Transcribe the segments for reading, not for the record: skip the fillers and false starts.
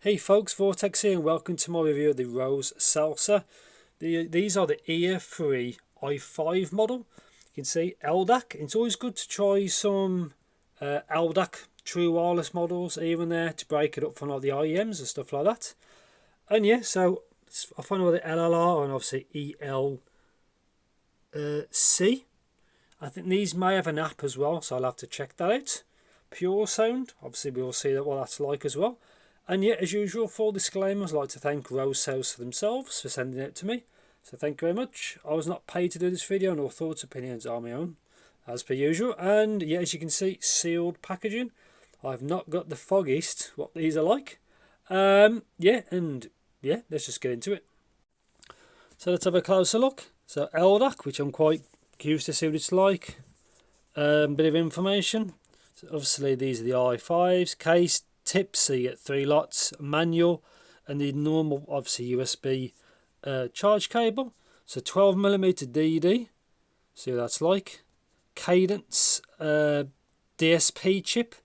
Hey folks, Vortex here and welcome to my review of the Roseselsa. These are the Earfree i5 model. You can see LDAC. It's always good to try some LDAC true wireless models even there to break it up from like the IEMs and stuff like that. And yeah, so I find out the LLR and obviously ELC. I think these may have an app as well, so I'll have to check that out. Pure sound, obviously we'll see what that's like as well. And yet, as usual, full disclaimers, I'd like to thank Roseselsa themselves for sending it to me. So thank you very much. I was not paid to do this video, nor thoughts, opinions are my own, as per usual. And yeah, as you can see, sealed packaging. I've not got the foggiest what these are like. Yeah, let's just get into it. So let's have a closer look. So LDAC, which I'm quite curious to see what it's like. Bit of information. So obviously these are the i5s, case, tips, so you get 3 lots, manual, and the normal obviously USB charge cable. So 12mm DD, see what that's like. Cadence DSP chip,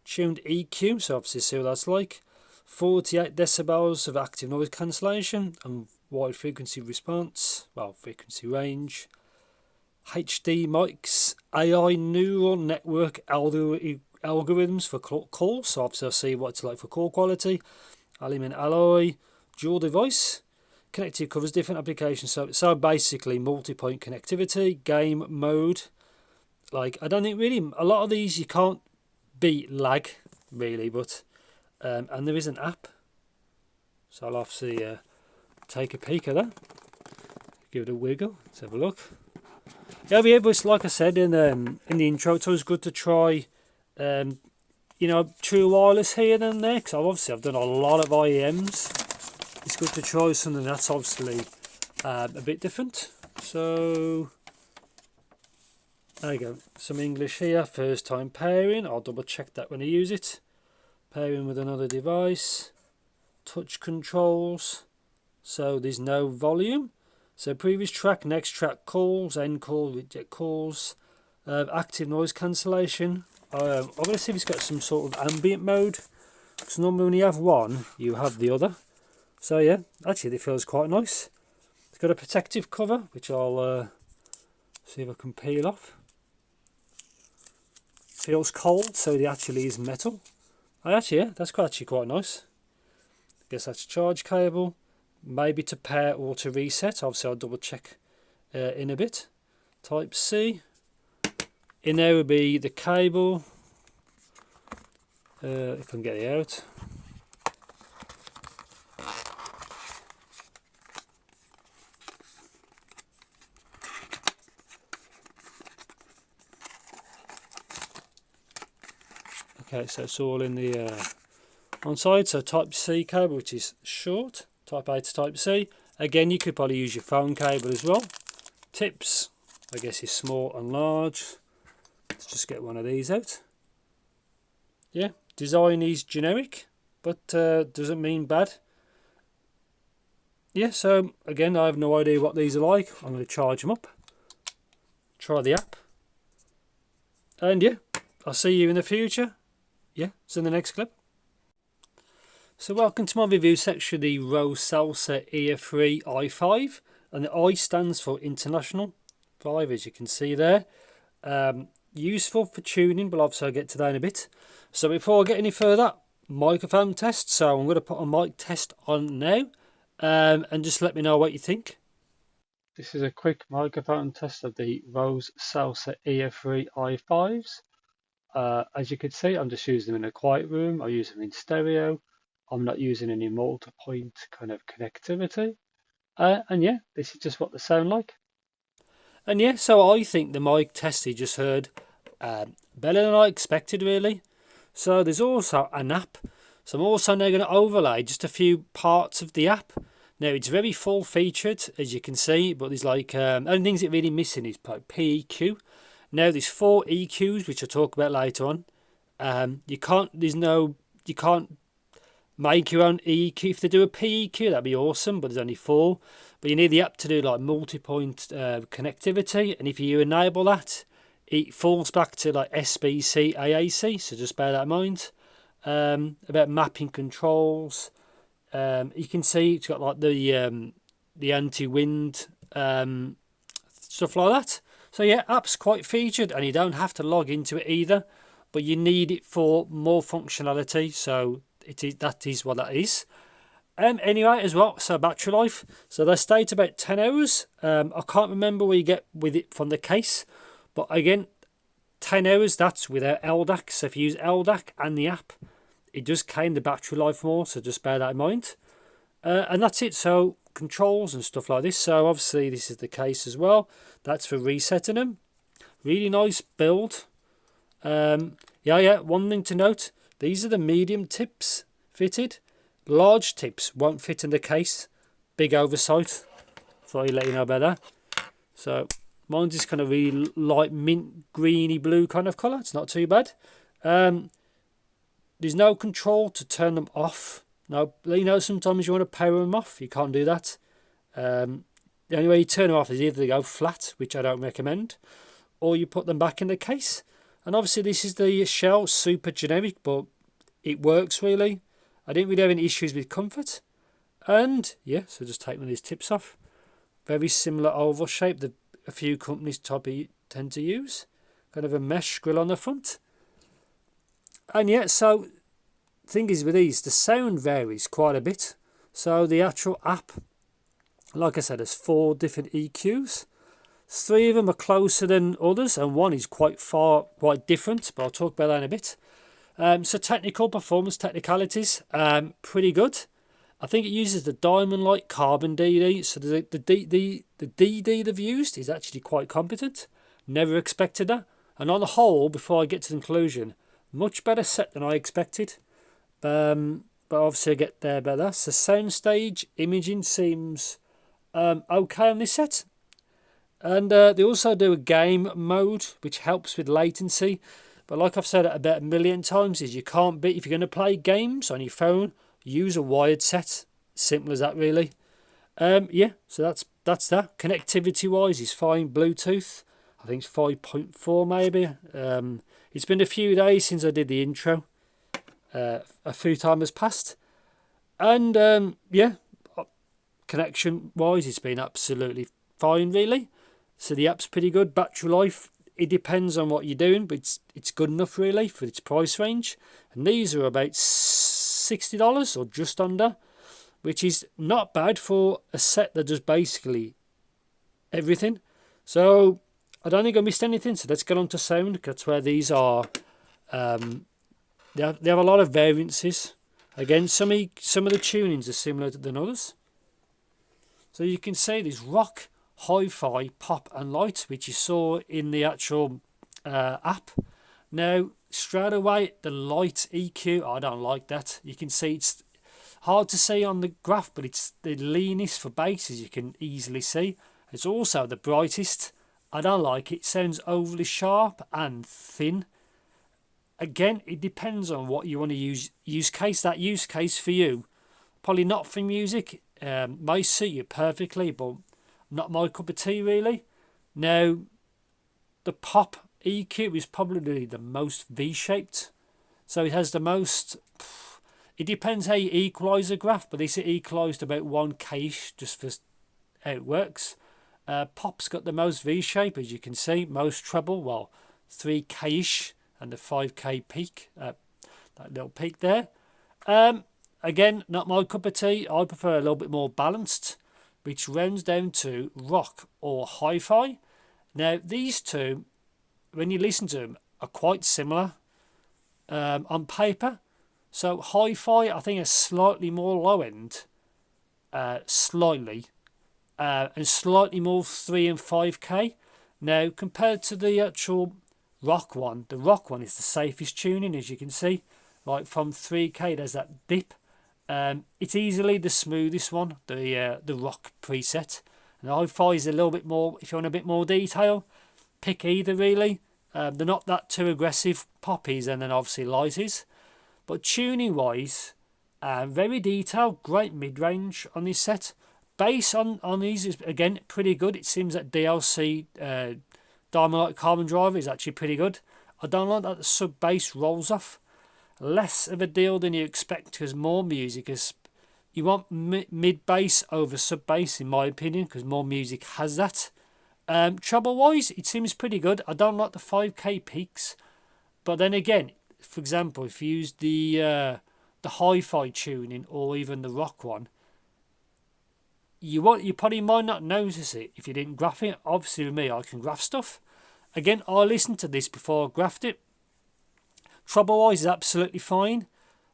tuned EQ, so obviously see what that's like. 48 decibels of active noise cancellation and wide frequency response, well, frequency range. HD mics, AI neural network algorithms for calls, so obviously I'll see what it's like for call quality. Aluminum alloy, dual device, connectivity covers different applications, so basically multi-point connectivity, game mode. Like, I don't think really, a lot of these you can't beat lag really, but and there is an app, so I'll obviously take a peek at that, give it a wiggle, let's have a look. Yeah, but like I said in the intro, it's always good to try you know, true wireless here and there, because I've done a lot of IEMs. It's good to try something that's obviously a bit different. So there you go, some English here. First time pairing, I'll double check that when I use it. Pairing with another device, touch controls, so there's no volume. So previous track, next track, calls, end call, reject calls, active noise cancellation. I'm going to see if it's got some sort of ambient mode, because normally when you have one, you have the other. So yeah, actually it feels quite nice. It's got a protective cover, which I'll see if I can peel off. Feels cold, so it actually is metal. Yeah, that's actually quite nice. I guess that's a charge cable. Maybe to pair or to reset, obviously I'll double check in a bit. Type C. In there would be the cable, if I can get it out. Okay, so it's all in the on side. So type C cable, which is short. Type A to type C. Again, you could probably use your phone cable as well. Tips, I guess, is small and large. Let's just get one of these out. Yeah, design is generic, but doesn't mean bad. Yeah, so again, I have no idea what these are like. I'm going to charge them up, try the app, and yeah, I'll see you in the future. Yeah, see you in the next clip. So welcome to my review section of the Roseselsa Earfree i5, and the I stands for International 5, as you can see there. Useful for tuning, but obviously I'll get to that in a bit. So before I get any further, microphone test. So I'm going to put a mic test on now, and just let me know what you think. This is a quick microphone test of the Roseselsa Earfree i5s. As you can see, I'm just using them in a quiet room. I use them in stereo. I'm not using any multi-point kind of connectivity. And yeah, this is just what they sound like. And yeah, so I think the mic test you just heard better than I expected, really. So there's also an app. So I'm also now going to overlay just a few parts of the app. Now it's very full featured, as you can see, but there's like only things that really missing is like PEQ. Now there's 4 EQs, which I'll talk about later on. You can't make your own EQ. If they do a PEQ, that'd be awesome, but there's only 4. But you need the app to do like multi-point connectivity, and if you enable that, it falls back to like SBC AAC, so just bear that in mind. About mapping controls, You can see it's got like the anti-wind stuff like that. So yeah, app's quite featured, and you don't have to log into it either, but you need it for more functionality. So that is what that is. Anyway, as well, so battery life. So they state about 10 hours. I can't remember where you get with it from the case, but again, 10 hours, that's without LDAC. So if you use LDAC and the app, it does claim the battery life more, so just bear that in mind. And that's it. So controls and stuff like this. So obviously this is the case as well. That's for resetting them. Really nice build. Yeah, one thing to note, these are the medium tips fitted. Large tips won't fit in the case. Big oversight. Thought I'd let you know about that. So mine's just kind of really light mint greeny blue kind of colour. It's not too bad. There's no control to turn them off. Now, you know, sometimes you want to power them off. You can't do that. The only way you turn them off is either they go flat, which I don't recommend, or you put them back in the case. And obviously this is the shell, super generic, but it works really. I didn't really have any issues with comfort. And yeah, so just take one of these tips off. Very similar oval shape that a few companies tend to use. Kind of a mesh grill on the front. And yeah, so thing is with these, the sound varies quite a bit. So the actual app, like I said, there's 4 different EQs. 3 of them are closer than others, and 1 is quite different, but I'll talk about that in a bit. So technical performance, technicalities, pretty good. I think it uses the diamond light carbon DD, so the DD they've used is actually quite competent. Never expected that. And on the whole, before I get to the conclusion, much better set than I expected. But obviously I get there better. So soundstage imaging seems okay on this set. And they also do a game mode, which helps with latency. But like I've said about 1 million times, is you can't beat, if you're going to play games on your phone, use a wired set. Simple as that, really. Yeah, so that's that. Connectivity wise is fine. Bluetooth, I think it's 5.4 maybe. It's been a few days since I did the intro. A few time has passed. And yeah, connection wise, it's been absolutely fine, really. So the app's pretty good. Battery life, it depends on what you're doing, but it's good enough really for its price range. And these are about $60 or just under, which is not bad for a set that does basically everything. So I don't think I missed anything. So let's get on to sound. That's where these are. They have a lot of variances. Again, some of the tunings are similar than others. So you can see there's rock, hi-fi, pop and light, which you saw in the actual app. Now, straight away, the light EQ, I don't like that. You can see it's hard to see on the graph, but it's the leanest for bass, as you can easily see. It's also the brightest. I don't like it. It sounds overly sharp and thin. Again, it depends on what you want to use case. That use case for you, probably not for music. May suit you perfectly, but not my cup of tea really. Now, the pop EQ is probably the most V-shaped. So it has the most... It depends how you equalise a graph, but this is equalised about 1k just for how it works. Pop's got the most V-shape, as you can see. Most treble, well, 3k-ish. And the 5k peak, that little peak there. Again, not my cup of tea. I prefer a little bit more balanced, which rounds down to rock or hi-fi. Now, these two, when you listen to them, are quite similar on paper. So hi-fi, I think, is slightly more low-end, slightly, and slightly more 3 and 5k. Now, compared to the actual rock one, the rock one is the safest tuning, as you can see. Like from 3k, there's that dip. It's easily the smoothest one, the rock preset. And the hi-fi is a little bit more, if you want a bit more detail, pick either really. They're not that too aggressive. Poppies and then obviously lighties. But tuning wise, very detailed, great mid-range on this set. Bass on these is again pretty good. It seems that DLC Diamond Light Carbon Driver is actually pretty good. I don't like that the sub bass rolls off. Less of a deal than you expect because more music has You want mid bass over sub bass, in my opinion, because more music has that. Treble wise, it seems pretty good. I don't like the 5K peaks, but then again, for example, if you use the hi-fi tuning or even the rock one, you probably might not notice it if you didn't graph it. Obviously with me, I can graph stuff. Again, I listened to this before I graphed it. Treble wise is absolutely fine,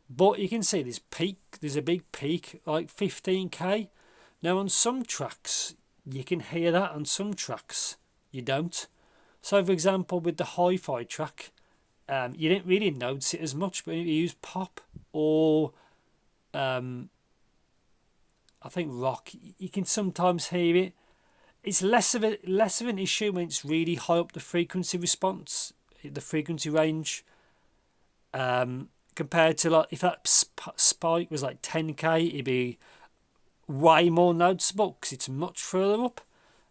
but you can see this peak, there's a big peak, like 15K. Now on some tracks you can hear that, on some tracks you don't. So for example with the hi-fi track, you didn't really notice it as much, but if you use pop or I think rock, you can sometimes hear it. It's less of an issue when it's really high up the frequency response, the frequency range, compared to like if that spike was like 10K, it'd be way more noticeable because it's much further up,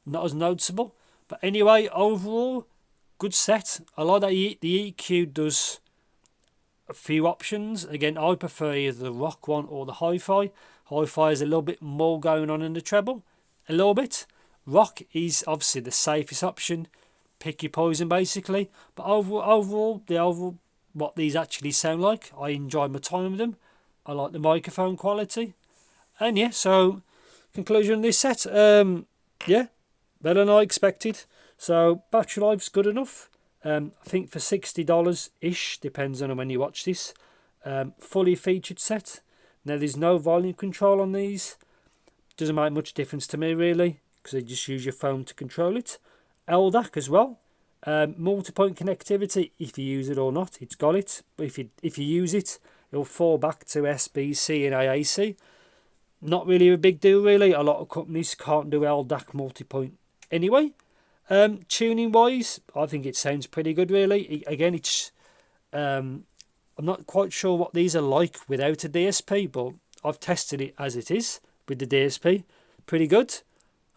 not as noticeable. But anyway, overall, good set. I like that the EQ does a few options. Again, I prefer either the rock one or the hi-fi. Hi-fi is a little bit more going on in the treble, a little bit. Rock is obviously the safest option. Pick your poison basically. But overall, what these actually sound like, I enjoy my time with them. I like the microphone quality. And yeah, so conclusion of this set, yeah, better than I expected. So battery life's good enough. I think for $60 ish, depends on when you watch this. Fully featured set. Now there's no volume control on these. Doesn't make much difference to me really, because you just use your phone to control it. LDAC as well. Multi-point connectivity, if you use it or not, it's got it. But if you use it, it'll fall back to SBC and AAC. Not really a big deal really. A lot of companies can't do LDAC multi-point anyway. Tuning wise, I think it sounds pretty good really. Again, it's I'm not quite sure what these are like without a DSP, but I've tested it as it is with the DSP. Pretty good.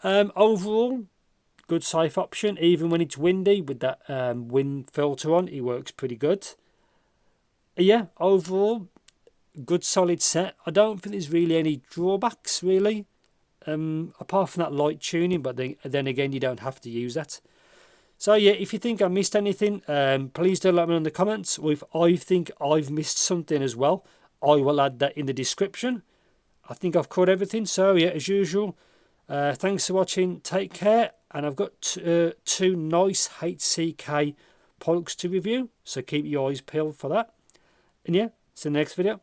Overall, good safe option. Even when it's windy with that wind filter on, it works pretty good. Yeah, overall, good solid set. I don't think there's really any drawbacks really, apart from that light tuning, but then again you don't have to use that. So yeah, if you think I missed anything, please do let me know in the comments, or if I think I've missed something as well, I will add that in the description. I think I've covered everything. So yeah, as usual, thanks for watching, take care, and I've got two nice HCK products to review, so keep your eyes peeled for that. And yeah, see you in the next video.